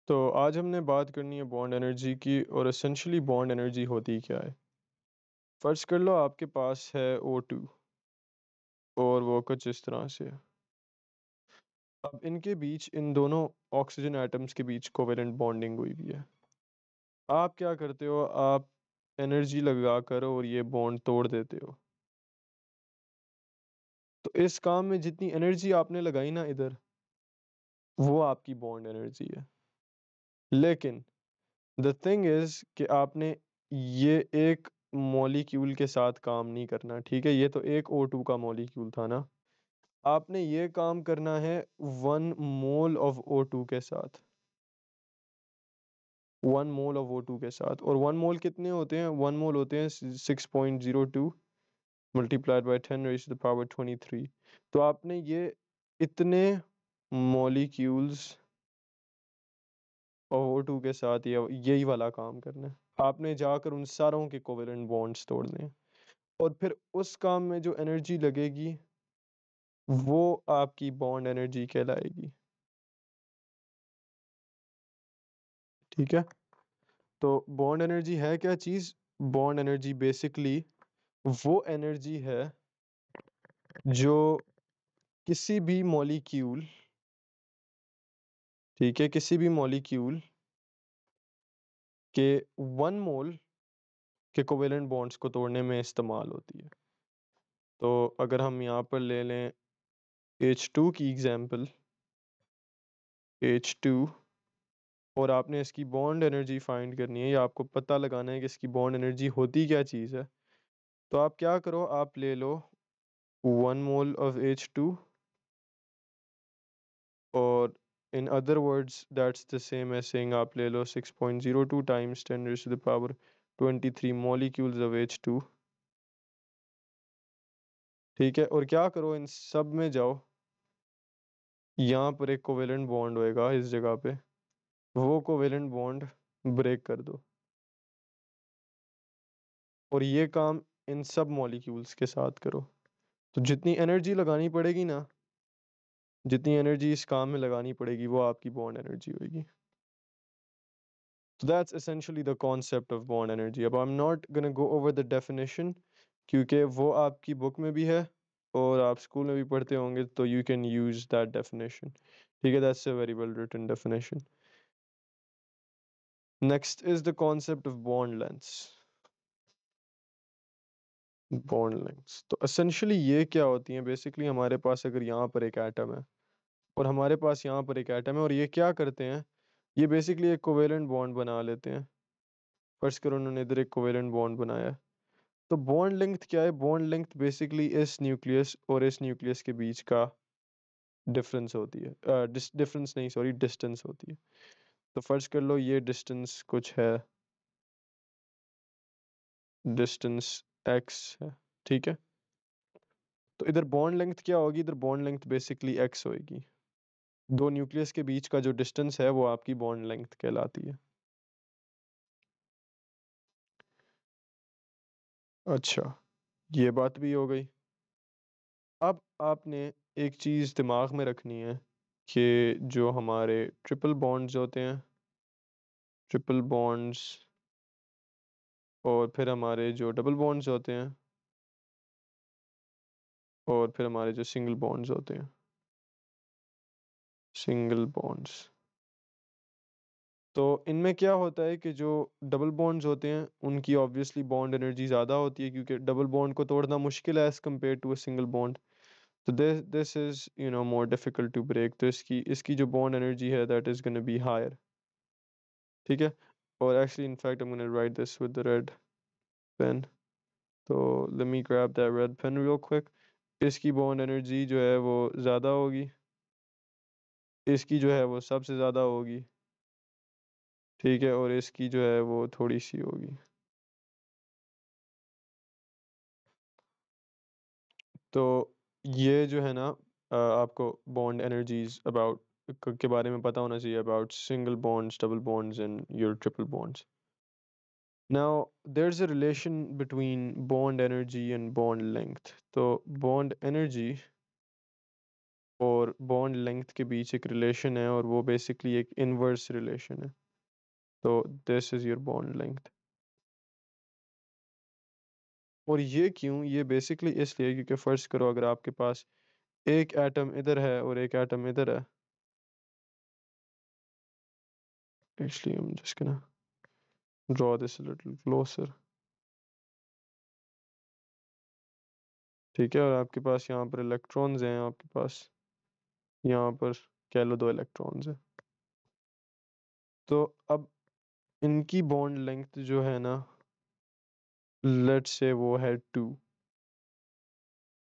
तो आज हमने बात करनी है बॉन्ड एनर्जी की और एसेंशियली बॉन्ड एनर्जी होती क्या है। फ़र्ज़ कर लो आपके पास है O2 और वो कुछ इस तरह से है। अब इनके बीच इन दोनों ऑक्सीजन एटम्स के बीच कोवेलेंट बॉन्डिंग हुई हुई है। आप क्या करते हो, आप एनर्जी लगाकर और ये बॉन्ड तोड़ देते हो। तो इस काम में जितनी एनर्जी आपने लगाई ना इधर, वो आपकी बॉन्ड एनर्जी है। लेकिन द थिंग इज़ कि आपने ये एक मॉलिक्यूल के साथ काम नहीं करना, ठीक है? ये तो एक O2 का मॉलिक्यूल था ना, आपने ये काम करना है 1 मोल ऑफ O2 के साथ, 1 मोल ऑफ O2 के साथ। और 1 मोल कितने होते हैं? 1 मोल होते हैं 6.02 multiplied by 10 raise to the power 23। तो आपने ये इतने मॉलिक्यूल्स और O2 के साथ ये यही वाला काम करना है। आपने जाकर उन सारों के कोवेलेंट बॉन्ड्स तोड़ने हैं और फिर उस काम में जो एनर्जी लगेगी, वो आपकी बॉन्ड एनर्जी कहलाएगी, ठीक है? तो बॉन्ड एनर्जी है क्या चीज़? बॉन्ड एनर्जी बेसिकली वो एनर्जी है जो किसी भी मॉलिक्यूल, ठीक है? किसी भी मॉलिक्यूल के 1 मोल के कोवेलेंट बॉन्ड्स को तोड़ने में इस्तेमाल होती है। तो अगर हम यहाँ पर ले लें H2 की एग्ज़ाम्पल, H2, और आपने इसकी बॉन्ड एनर्जी फाइंड करनी है या आपको पता लगाना है कि इसकी बॉन्ड एनर्जी होती क्या चीज़ है। तो आप क्या करो, आप ले लो 1 मोल ऑफ H2 और in other words that's the same as saying आप ले लो 6.02 times 10 raise to the power 23 molecules of H2, ठीक है? और क्या करो, इन सब में जाओ, यहाँ पर एक कोवेलेंट बॉन्ड होएगा इस जगह पे, वो कोवेलेंट बॉन्ड ब्रेक कर दो और ये काम इन सब मॉलिक्यूल्स के साथ करो। तो जितनी एनर्जी लगानी पड़ेगी ना, जितनी एनर्जी इस काम में लगानी पड़ेगी, वो आपकी बॉन्ड एनर्जी होएगी। So that's essentially the concept of bond energy. अब I'm not gonna go over the definition क्योंकि वो आपकी बुक में भी है और आप स्कूल में भी पढ़ते होंगे, तो you can use that definition, ठीक है? That's a very well written definition. Next is the concept of bond lengths. Bond lengths तो essentially ये क्या होती हैं? बेसिकली हमारे पास अगर यहाँ पर एक एटम है और हमारे पास यहाँ पर एक एटम है और ये क्या करते हैं? ये बेसिकली एक कोवेलेंट बॉन्ड बना लेते हैं। फर्स्ट करो, उन्होंने इधर एक कोवेलेंट बॉन्ड बनाया है। तो बॉन्ड लेंथ क्या है? बॉन्ड लेंथ बेसिकली इस न्यूक्लियस और इस न्यूक्लियस के बीच का डिफरेंस होती है, डिफरेंस नहीं, सॉरी, डिस्टेंस होती है। तो फर्ज कर लो ये डिस्टेंस कुछ है, डिस्टेंस x है, ठीक है? तो इधर बॉन्ड लेंथ क्या होगी? इधर बॉन्ड लेंथ बेसिकली x होएगी। दो न्यूक्लियस के बीच का जो डिस्टेंस है वो आपकी बॉन्ड लेंथ कहलाती है। अच्छा, ये बात भी हो गई। अब आपने एक चीज़ दिमाग में रखनी है कि जो हमारे ट्रिपल बॉन्ड्स होते हैं, ट्रिपल बॉन्ड्स, और फिर हमारे जो डबल बॉन्ड्स होते हैं, और फिर हमारे जो सिंगल बॉन्ड्स होते हैं, सिंगल बॉन्ड्स। तो इनमें क्या होता है कि जो डबल बॉन्ड्स होते हैं उनकी ऑब्वियसली बॉन्ड एनर्जी ज़्यादा होती है क्योंकि डबल बॉन्ड को तोड़ना मुश्किल है as compare to a single bond. तो this is more difficult to break. तो इसकी इसकी जो बॉन्ड एनर्जी है that is gonna be higher, ठीक है? और actually in fact I am gonna write this with the red pen. तो let me grab that red pen real quick. इसकी बॉन्ड एनर्जी जो है वो ज़्यादा होगी, इसकी जो है वो सबसे ज़्यादा होगी, ठीक है? और इसकी जो है वो थोड़ी-सी होगी। तो ये जो है ना, आपको बॉन्ड एनर्जीज़ अबाउट के बारे में पता होना चाहिए, about single bonds, double bonds and your triple bonds. Now there's a relation between bond energy and bond length. तो bond energy और बॉन्ड लेंथ के बीच एक रिलेशन है और वो बेसिकली एक इनवर्स रिलेशन है। तो this is your bond length. और ये क्यों? ये बेसिकली इसलिए क्योंकि फ़र्ज़ करो अगर आपके पास एक एटम इधर है और एक एटम इधर है। Actually, I'm just gonna draw this a little closer. ठीक है, और आपके पास यहाँ पर इलेक्ट्रॉन्स हैं, आपके पास यहाँ पर कह लो 2 इलेक्ट्रॉन्स हैं। तो अब इनकी बॉन्ड लेंथ जो है ना, लेट्स से वो है 2।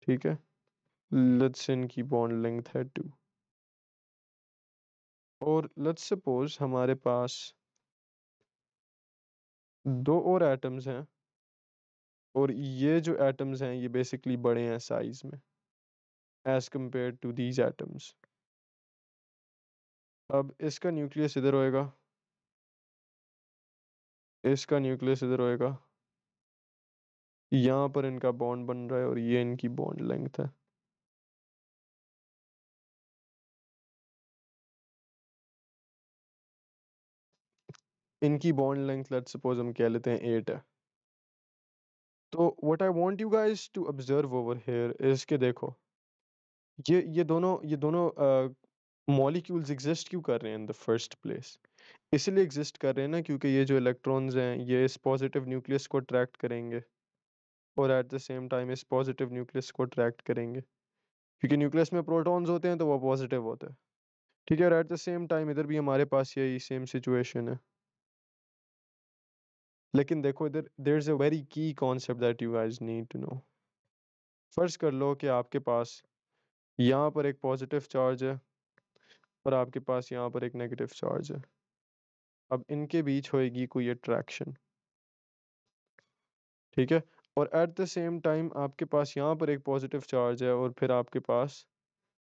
ठीक है, लेट्स से इनकी बॉन्ड लेंथ है 2 और लेट्स सपोज हमारे पास 2 और एटम्स हैं और ये जो एटम्स हैं ये बेसिकली बड़े हैं साइज में as compared to these atoms. अब इसका न्यूक्लियस इधर होएगा, इसका न्यूक्लियस इधर होएगा, यहाँ पर इनका बॉन्ड बन रहा है और ये इनकी बॉन्ड लेंथ है। इनकी बॉन्ड लेंथ लेट्स सपोज हम कह लेते हैं 8 है। तो what I want you guys to observe over here is के देखो ये दोनों मॉलिक्यूल्स एग्जिस्ट क्यों कर रहे हैं इन द फर्स्ट प्लेस? इसलिए एग्जिस्ट कर रहे हैं ना क्योंकि ये जो इलेक्ट्रॉन्स हैं ये इस पॉजिटिव न्यूक्लियस को अट्रैक्ट करेंगे और एट द सेम टाइम इस पॉजिटिव न्यूक्लियस को अट्रैक्ट करेंगे क्योंकि न्यूक्लियस में प्रोटॉन्स होते हैं तो वो पॉजिटिव होते हैं। ठीक है, और एट द सेम टाइम इधर भी हमारे पास यही सेम सिचुएशन है। लेकिन देखो इधर there is a very key concept that you guys need to know. फर्ज कर लो कि आपके पास यहाँ पर एक पॉजिटिव चार्ज है और आपके पास यहाँ पर एक नेगेटिव चार्ज है। अब इनके बीच होएगी कोई अट्रैक्शन। ठीक है, और एट द सेम टाइम आपके पास यहाँ पर एक पॉजिटिव चार्ज है और फिर आपके पास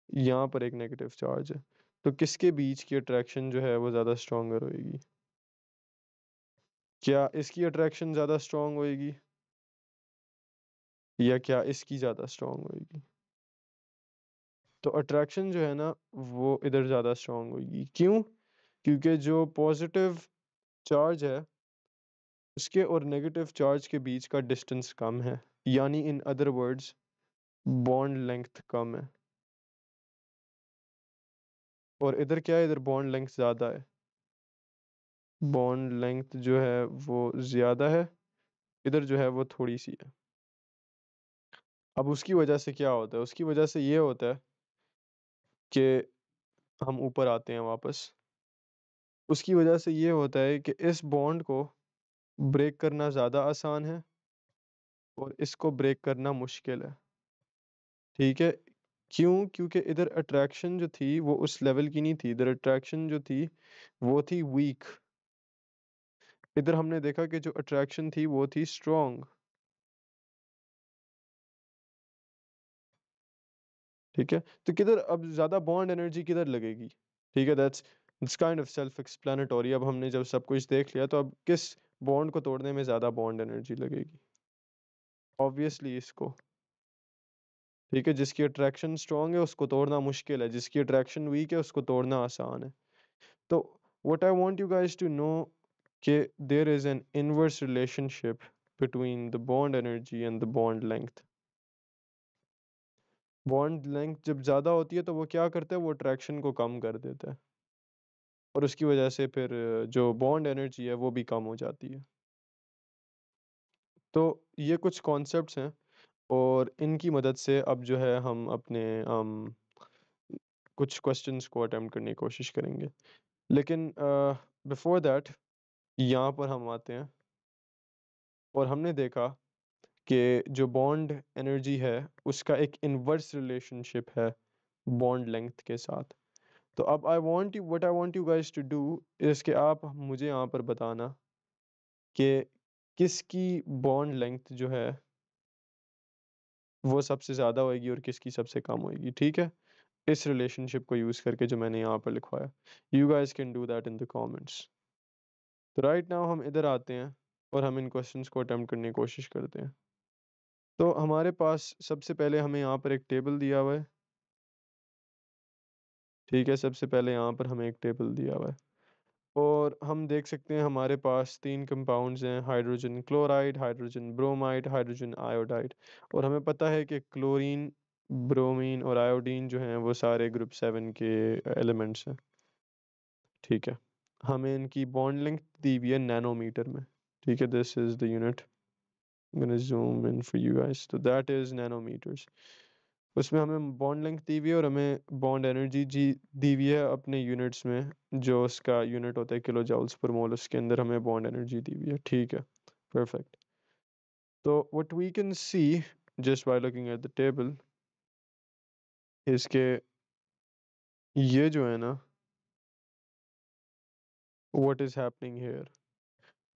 यहाँ पर एक नेगेटिव चार्ज है। तो किसके बीच की अट्रैक्शन जो है वो ज़्यादा स्ट्रॉन्गर होएगी? क्या इसकी अट्रैक्शन ज़्यादा स्ट्रॉन्ग होएगी या क्या इसकी ज़्यादा स्ट्रॉन्ग होएगी? तो अट्रैक्शन जो है ना वो इधर ज़्यादा स्ट्रॉन्ग होगी। क्यों? क्योंकि जो पॉजिटिव चार्ज है उसके और नेगेटिव चार्ज के बीच का डिस्टेंस कम है, यानी in other words bond length कम है। और इधर क्या है, इधर बॉन्ड लेंथ ज़्यादा है। बॉन्ड लेंथ जो है वो ज़्यादा है, इधर जो है वो थोड़ी सी है। अब उसकी वजह से क्या होता है? उसकी वजह से ये होता है कि हम ऊपर आते हैं वापस। उसकी वजह से ये होता है कि इस बॉन्ड को ब्रेक करना ज़्यादा आसान है और इसको ब्रेक करना मुश्किल है। ठीक है, क्यों? क्योंकि इधर अट्रैक्शन जो थी वो उस लेवल की नहीं थी, इधर अट्रैक्शन जो थी वो थी वीक। इधर हमने देखा कि जो अट्रैक्शन थी वो थी स्ट्रॉन्ग। ठीक है, तो किधर अब ज़्यादा बॉन्ड एनर्जी किधर लगेगी? ठीक है, that's it's kind of self explanatory. अब हमने जब सब कुछ देख लिया तो अब किस बॉन्ड को तोड़ने में ज़्यादा बॉन्ड एनर्जी लगेगी? ऑब्वियसली इसको। ठीक है, जिसकी अट्रैक्शन स्ट्रॉन्ग है उसको तोड़ना मुश्किल है, जिसकी अट्रैक्शन वीक है उसको तोड़ना आसान है। तो what I want you guys to know कि there is an inverse relationship between the bond energy and the bond length. Bond length जब ज़्यादा होती है तो वो क्या करता है, वो अट्रैक्शन को कम कर देता है और उसकी वजह से फिर जो बॉन्ड एनर्जी है वो भी कम हो जाती है। तो ये कुछ कॉन्सेप्ट्स हैं और इनकी मदद से अब जो है हम अपने कुछ क्वेश्चंस को अटेम्प्ट करने की कोशिश करेंगे। लेकिन बिफोर दैट यहाँ पर हम आते हैं और हमने देखा कि जो बॉन्ड एनर्जी है उसका एक इनवर्स रिलेशनशिप है बॉन्ड लेंथ के साथ। तो अब I want you guys to do is कि आप मुझे यहाँ पर बताना कि किसकी बॉन्ड लेंथ जो है वो सबसे ज़्यादा होएगी और किसकी सबसे कम होएगी। ठीक है, इस रिलेशनशिप को यूज़ करके जो मैंने यहाँ पर लिखवाया। You guys can do that in the comments. तो राइट नाउ हम इधर आते हैं और हम इन क्वेश्चंस को अटेम्प्ट करने की कोशिश करते हैं। तो हमारे पास सबसे पहले हमें यहाँ पर एक टेबल दिया हुआ है ठीक है, सबसे पहले यहाँ पर हमें एक टेबल दिया हुआ है और हम देख सकते हैं हमारे पास 3 कंपाउंड्स हैं, hydrogen chloride, hydrogen bromide, hydrogen iodide. और हमें पता है कि क्लोरीन, ब्रोमीन और आयोडीन जो हैं वो सारे ग्रुप 7 के एलिमेंट्स हैं। ठीक है, हमें इनकी बॉन्ड लेंथ दी हुई है नैनोमीटर में। ठीक है, this is the unit. I'm gonna zoom in for you guys, तो that is nanometers। उसमें हमें बॉन्ड लेंथ दी हुई है और हमें बॉन्ड एनर्जी जी दी हुई है अपने यूनिट्स में, जो उसका यूनिट होता है किलो जूल्स पर मोल, उसके अंदर हमें बॉन्ड एनर्जी दी हुई है। ठीक है, परफेक्ट। तो what we can see just by looking at the table इसके, ये जो है ना, what is happening here,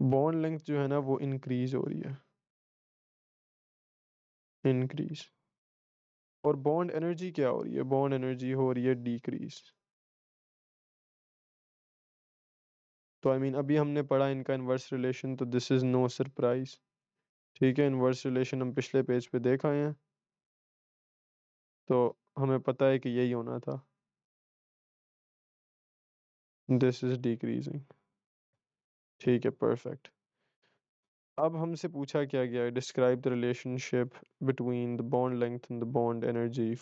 bond length जो है ना वो इंक्रीज हो रही है, इंक्रीज। और बॉन्ड एनर्जी क्या हो रही है, बॉन्ड एनर्जी हो रही है डिक्रीज। तो आई मीन अभी हमने पढ़ा इनका इन्वर्स रिलेशन, तो दिस इज नो सरप्राइज। ठीक है, इन्वर्स रिलेशन हम पिछले पेज पे देख आए हैं, तो हमें पता है कि यही होना था। This is decreasing. ठीक है, परफेक्ट। अब हमसे पूछा क्या गया है, describe the relationship between the bond length and the bond energy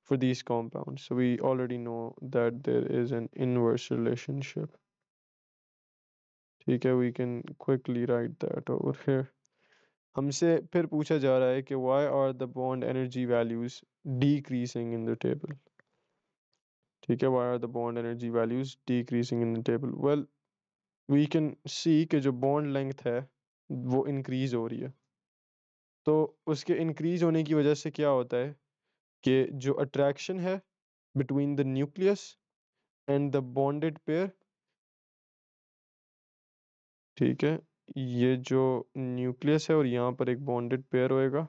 for these compounds. So we already know that there is an inverse relationship. ठीक है, we can quickly write that over here. हमसे फिर पूछा जा रहा है कि why are the bond energy values decreasing in the table। ठीक है, why are the bond energy values decreasing in the table? Well, we can see कि जो bond length है वो increase हो रही है। तो उसके increase होने की वजह से क्या होता है कि जो attraction है between the nucleus and the bonded pair, ठीक है, ये जो न्यूक्लियस है और यहाँ पर एक बॉन्डेड पेयर होएगा,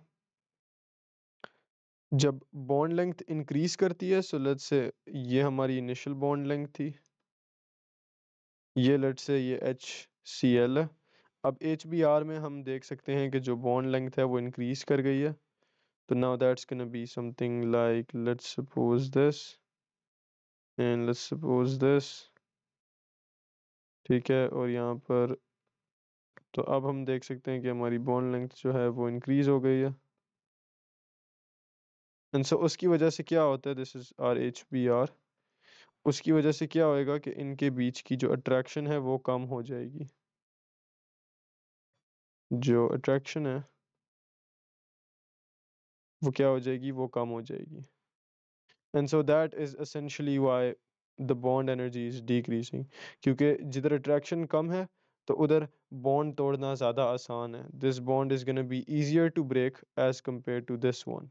जब बॉन्ड लेंथ इंक्रीज करती है, सो लेट्स से ये हमारी इनिशियल बॉन्ड लेंथ थी, ये लेट्स से ये HCl है। अब HBr में हम देख सकते हैं कि जो बॉन्ड लेंथ है वो इंक्रीज कर गई है, तो now that's gonna be something like let's suppose this and let's suppose this. ठीक है, और यहाँ पर तो अब हम देख सकते हैं कि हमारी बॉन्ड लेंथ जो है वो इंक्रीज हो गई है। एंड सो उसकी वजह से क्या होता है, दिस इज आर HBr, उसकी वजह से क्या होएगा कि इनके बीच की जो अट्रैक्शन है वो कम हो जाएगी, जो अट्रैक्शन है वो क्या हो जाएगी, वो कम हो जाएगी। And so that is essentially why the bond energy is decreasing, क्योंकि जिधर अट्रैक्शन कम है तो उधर बॉन्ड तोड़ना ज़्यादा आसान है। This bond is gonna be easier to break as compared to this one.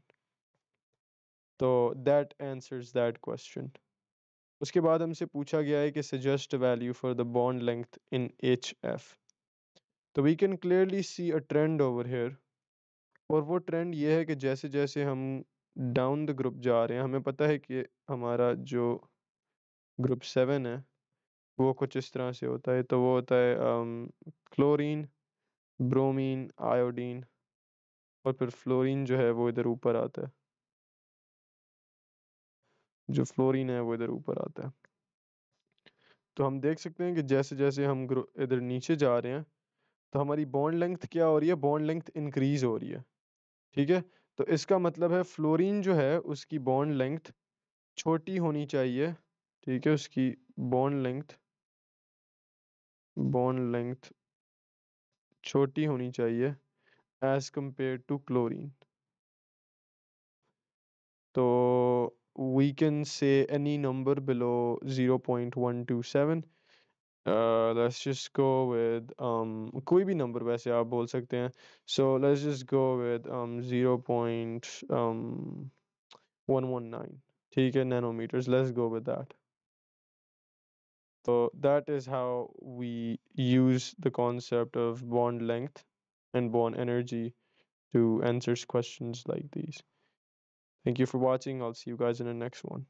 तो दैट आंसर्स दैट क्वेश्चन। उसके बाद हमसे पूछा गया है कि suggest value for the bond length in HF। तो we can clearly see a trend over here, और वो ट्रेंड ये है कि जैसे जैसे हम डाउन द ग्रुप जा रहे हैं, हमें पता है कि हमारा जो ग्रुप 7 है वो कुछ इस तरह से होता है। तो वो होता है क्लोरीन, ब्रोमीन, आयोडीन, और फिर फ्लोरीन जो है वो इधर ऊपर आता है, जो फ्लोरीन है वो इधर ऊपर आता है। तो हम देख सकते हैं कि जैसे जैसे हम इधर नीचे जा रहे हैं तो हमारी बॉन्ड लेंथ क्या हो रही है, बॉन्ड लेंथ इंक्रीज हो रही है। ठीक है, तो इसका मतलब है फ्लोरीन जो है उसकी बॉन्ड लेंथ छोटी होनी चाहिए। ठीक है, उसकी बॉन्ड लेंथ बॉन्ड लेंथ छोटी होनी चाहिए एज कंपेयर टू क्लोरीन। तो we can say any number below 0.127। let's just go with कोई भी नंबर वैसे आप बोल सकते हैं। so let's just go with 0.119। ठीक है, nanometers, let's go with that। So that is how we use the concept of bond length and bond energy to answer questions like these. Thank you for watching. I'll see you guys in the next one.